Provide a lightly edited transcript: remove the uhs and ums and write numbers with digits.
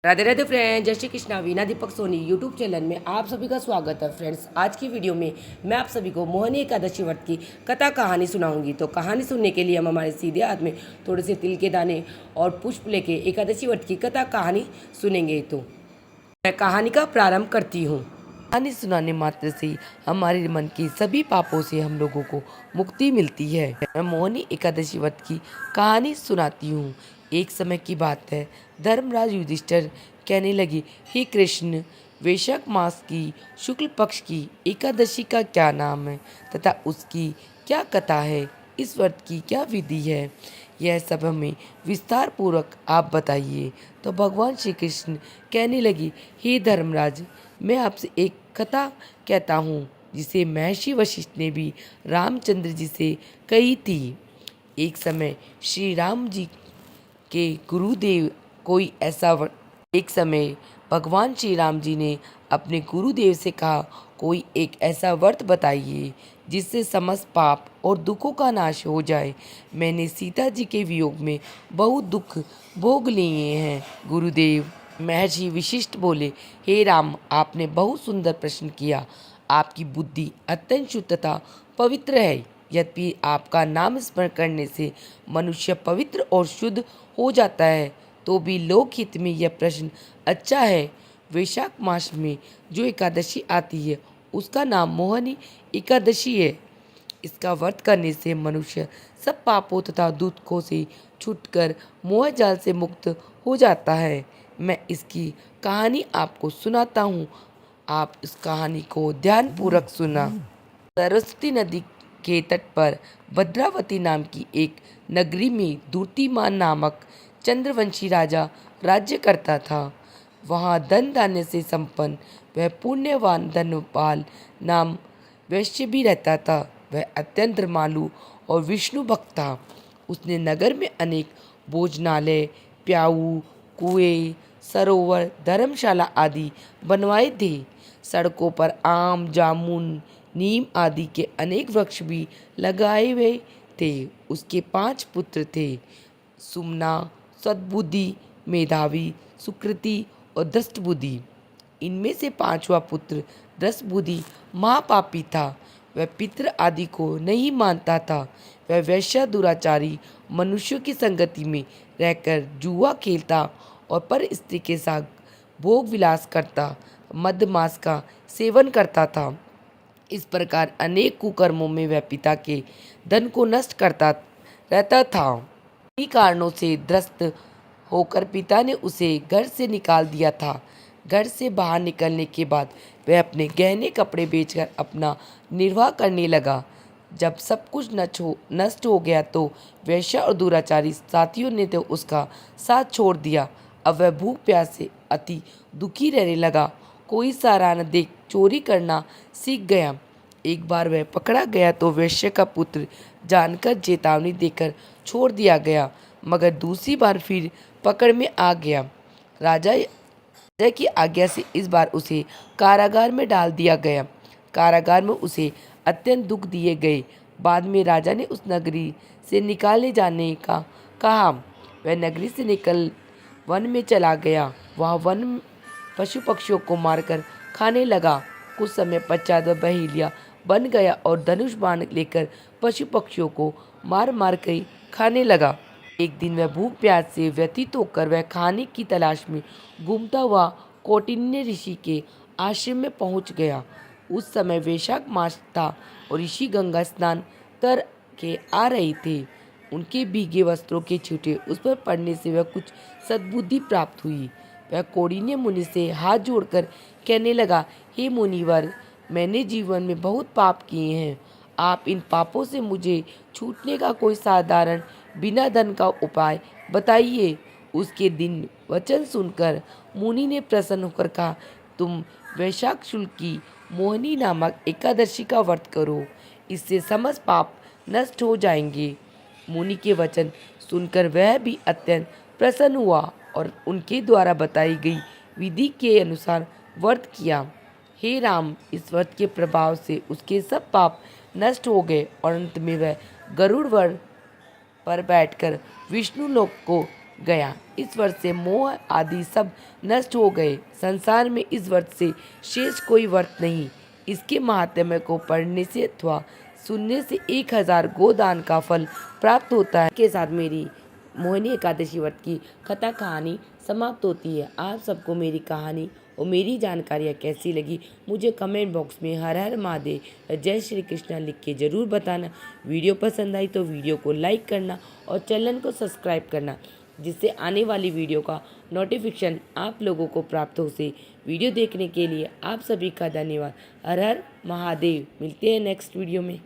Radhe Radhe friends, जय Shri Krishna. Veena Deepak Soni YouTube channel में आप सभी का स्वागत है। फ्रेंड्स, आज की वीडियो में मैं आप सभी को मोहिनी एकादशी व्रत की कथा कहानी सुनाऊंगी। तो कहानी सुनने के लिए हम हमारे सीधे हाथ में थोड़े से तिल के दाने और पुष्प लेके एकादशी व्रत की कथा कहानी सुनेंगे। तो मैं कहानी का प्रारंभ करती हूँ। कहानी सुनाने मात्र से हमारे मन के सभी पापों से हम लोगों को मुक्ति मिलती है। मैं मोहिनी एकादशी व्रत की कहानी सुनाती हूँ। एक समय की बात है, धर्मराज युधिष्ठिर कहने लगे, हे कृष्ण, वैशाख मास की शुक्ल पक्ष की एकादशी का क्या नाम है तथा उसकी क्या कथा है, इस व्रत की क्या विधि है, यह सब हमें विस्तार पूर्वक आप बताइए। तो भगवान श्री कृष्ण कहने लगे, हे धर्मराज, मैं आपसे एक कथा कहता हूँ जिसे महर्षि वशिष्ठ ने भी रामचंद्र जी से कही थी। एक समय श्री राम जी के गुरुदेव कोई ऐसा एक समय भगवान श्री राम जी ने अपने गुरुदेव से कहा, कोई एक ऐसा व्रत बताइए जिससे समस्त पाप और दुखों का नाश हो जाए। मैंने सीता जी के वियोग में बहुत दुख भोग लिए हैं। गुरुदेव महर्षि वशिष्ठ बोले, हे राम, आपने बहुत सुंदर प्रश्न किया। आपकी बुद्धि अत्यंत शुद्ध तथा पवित्र है। यद्यपि आपका नाम स्मरण करने से मनुष्य पवित्र और शुद्ध हो जाता है, तो भी लोकहित में यह प्रश्न अच्छा है। वैशाख मास में जो एकादशी आती है उसका नाम मोहिनी एकादशी है। इसका व्रत करने से मनुष्य सब पापों तथा दुखों से छूटकर मोह जाल से मुक्त हो जाता है। मैं इसकी कहानी आपको सुनाता हूँ, आप इस कहानी को ध्यानपूर्वक सुना। सरस्वती नदी के तट पर भद्रावती नाम की एक नगरी में दूतिमान नामक चंद्रवंशी राजा राज्य करता था। वहाँ धन धान्य से संपन्न वह पुण्यवान धनपाल नाम वैश्य भी रहता था। वह अत्यंत धर्मालु और विष्णु भक्त था। उसने नगर में अनेक भोजनालय, प्याऊ, कुएं, सरोवर, धर्मशाला आदि बनवाए थे। सड़कों पर आम, जामुन, नीम आदि के अनेक वृक्ष भी लगाए हुए थे। उसके 5 पुत्र थे, सुमना, सद्बुद्धि, मेधावी, सुकृति और दृष्टबुद्धि। इनमें से 5वां पुत्र दृष्टबुद्धि महापापी था। वह पितृ आदि को नहीं मानता था। वह वैश्य दुराचारी मनुष्यों की संगति में रहकर जुआ खेलता और पर स्त्री के साथ भोग विलास करता, मदमांस का सेवन करता था। इस प्रकार अनेक कुकर्मों में वह पिता के धन को नष्ट करता रहता था। इन्हीं कारणों से त्रस्त होकर पिता ने उसे घर से निकाल दिया था। घर से बाहर निकलने के बाद वह अपने गहने कपड़े बेचकर अपना निर्वाह करने लगा। जब सब कुछ नष्ट हो गया तो वैश्य और दुराचारी साथियों ने तो उसका साथ छोड़ दिया। अब वह भूख प्यास से अति दुखी रहने लगा। कोई सहारा न देख चोरी करना सीख गया। एक बार वह पकड़ा गया तो वैश्य का पुत्र जानकर चेतावनी देकर छोड़ दिया गया, मगर दूसरी बार फिर पकड़ में आ गया। राजा की आज्ञा से इस बार उसे कारागार में डाल दिया गया। कारागार में उसे अत्यंत दुख दिए गए। बाद में राजा ने उस नगरी से निकाले जाने का कहा। वह नगरी से निकल वन में चला गया। वहाँ वन पशु पक्षियों को मारकर खाने लगा। कुछ समय पश्चात वह बहेलिया बन गया और धनुष बाण लेकर पशु पक्षियों को मार मार कर खाने लगा। एक दिन वह भूख प्यास से व्यथित होकर वह खाने की तलाश में घूमता हुआ कौटिन्य ऋषि के आश्रम में पहुंच गया। उस समय वैशाख मास था और ऋषि गंगा स्नान कर के आ रहे थे। उनके भीगे वस्त्रों के छींटे उस पर पड़ने से वह कुछ सद्बुद्धि प्राप्त हुई। वह कौंडिन्य मुनि से हाथ जोड़कर कहने लगा, हे मुनिवर, मैंने जीवन में बहुत पाप किए हैं। आप इन पापों से मुझे छूटने का कोई साधारण बिना धन का उपाय बताइए। उसके दिन वचन सुनकर मुनि ने प्रसन्न होकर कहा, तुम वैशाख शुक्ल की मोहिनी नामक एकादशी का व्रत करो, इससे समस्त पाप नष्ट हो जाएंगे। मुनि के वचन सुनकर वह भी अत्यंत प्रसन्न हुआ और उनके द्वारा बताई गई विधि के अनुसार व्रत किया। हे राम, इस व्रत के प्रभाव से उसके सब पाप नष्ट हो गए और अंत में वह गरुड़ वर पर बैठकर विष्णु लोक को गया। इस व्रत से मोह आदि सब नष्ट हो गए। संसार में इस व्रत से शेष कोई व्रत नहीं। इसके महात्म्य को पढ़ने से अथवा सुनने से 1000 गोदान का फल प्राप्त होता है। के साथ मेरी मोहिनी एकादशी व्रत की कथा कहानी समाप्त होती है। आप सबको मेरी कहानी और मेरी जानकारियाँ कैसी लगी मुझे कमेंट बॉक्स में हर हर महादेव जय श्री कृष्णा लिख के ज़रूर बताना। वीडियो पसंद आई तो वीडियो को लाइक करना और चैनल को सब्सक्राइब करना, जिससे आने वाली वीडियो का नोटिफिकेशन आप लोगों को प्राप्त हो से। वीडियो देखने के लिए आप सभी का धन्यवाद। हर हर महादेव। मिलते हैं नेक्स्ट वीडियो में।